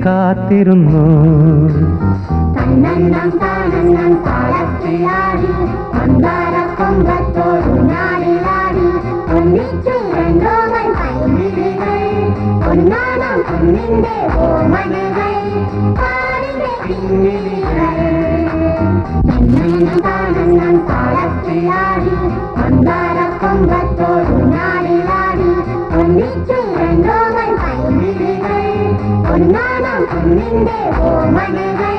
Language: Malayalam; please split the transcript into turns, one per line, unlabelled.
കാത്തിരുന്നു.
തന്നന്നം താനന്നം താളത്തിലാടി മന്ദാരക്കൊമ്പത്തോടു ഞാടിലാടി ഒന്നിച്ചു രണ്ടോമൻ പൈങ്കിളികൾ ഒന്നാനാം കുഞ്ഞിന്റെ ഓമനകൾ പാടിന്റെ പിന്നിളികൾ. തന്നന്നം താനന്നം താളത്തിലാടി മന്ദാരക്കൊമ്പത്തോടു ഞാടിലാടി ഒന്നിച്ചു രണ്ടോമൻ പൈങ്കിളികൾ ഒന്നാനാം കുഞ്ഞിന്റെ ഓമനകൾ.